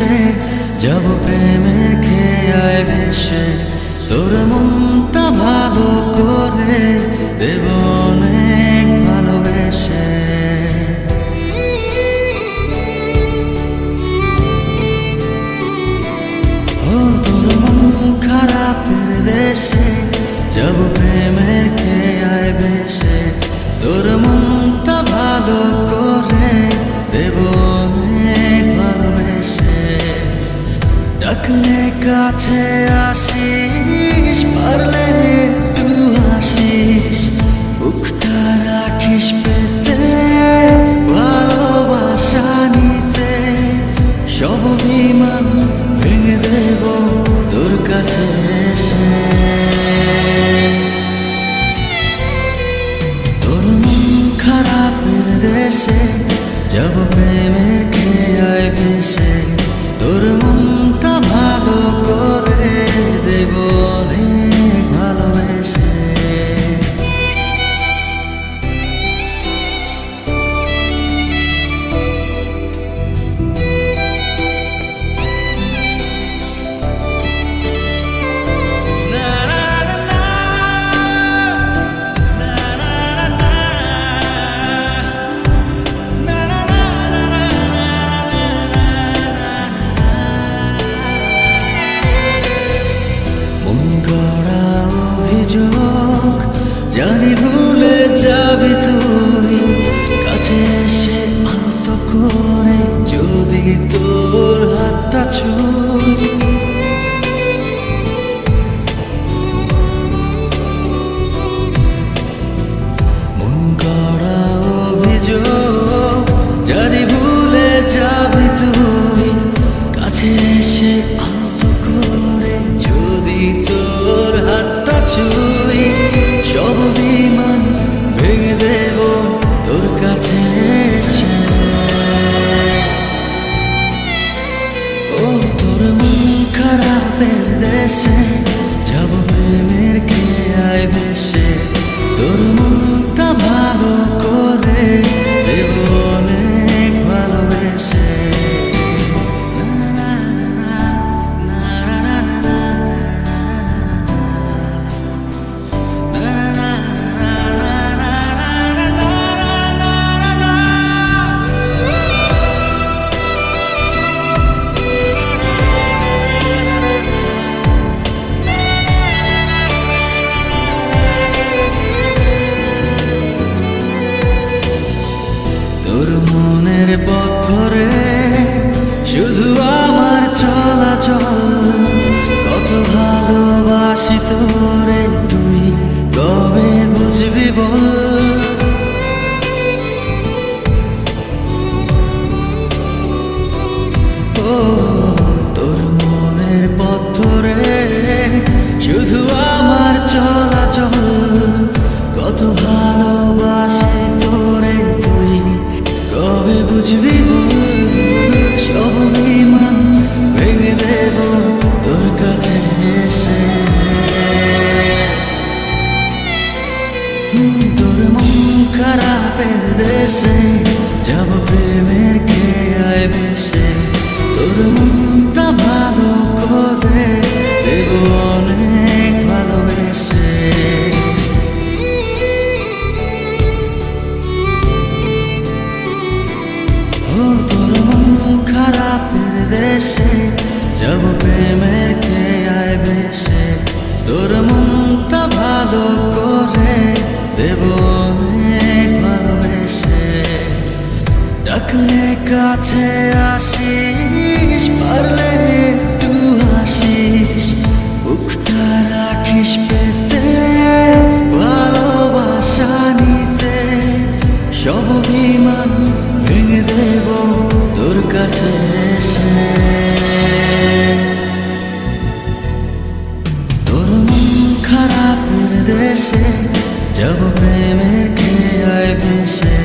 দেশে যাব প্রেমের খেয়ায় ভেসে, তোর মনটা ভালো করে দেব অনেক ভালোবেসে। ও তোর মন খারাপের দেশে যাব প্রেমের খেয়ায় ভেসে, তোর মনটা ভালো করে দেব অনেক ভালোবেসে। ডাকলে কাছে আসিস, পারলে একটু হাসিস, বুকটা রাখিস পেতে ভালোবাসা নিতে। সব বিমান ভেঙে দেব তোর কাছে এসে। তোর মন খারাপের দেশে যাব প্রেমের খেয়ায় ভেসে, তোর মনটা ভালো করে দেব অনেক ভালোবেসে। জানি ভুলে যাবি তুই, কাছে এসে আলতো করে যদি তোর হাতটা ছুঁই। মন গড়া অভিযোগ, জানি ভুলে যাবি তুই, কাছে এসে আলতো করে যদি তোর হাতটা ছুঁই। সব বিমান ভেঙে দেব তোর কাছে এসে। ও তোর মন খারাপের দেশে যাব প্রেমের খেয়ায় ভেসে, তোর মনটা ভালো করে দেব অনেক ভালোবেসে। তোর মনের পথ ধরে শুধু আমার চলাচল, কত ভালোবাসি তোরে তুই কবে বুঝবি বল। ও তোর মনের পথ ধরে শুধু আমার চলাচল, কত ভালোবাসি তোরে তুই কবে বুঝবি বল। সব বিমান ভেঙে দেব তোর কাছে এসে। তোর মন খারাপের দেশে যাব প্রেমের খেয়ায় ভেসে, তোর মনটা ভালো করে দেব অনেক ভালোবেসে। ও তোর মন খারাপের দেশে যাব প্রেমের খেয়ায় ভেসে, তোর মনটা ভালো করে দেব অনেক ভালোবেসে। ডাকলে কাছে আসিস, পারলে একটু হাসিস, বুকটা রাখিস পেতে ভালোবাসা নিতে। সব বিমান ভেঙে দেব তোর কাছে এসে। তোর মন খারাপের দেশে যাব প্রেমের খেয়ায় ভেসে,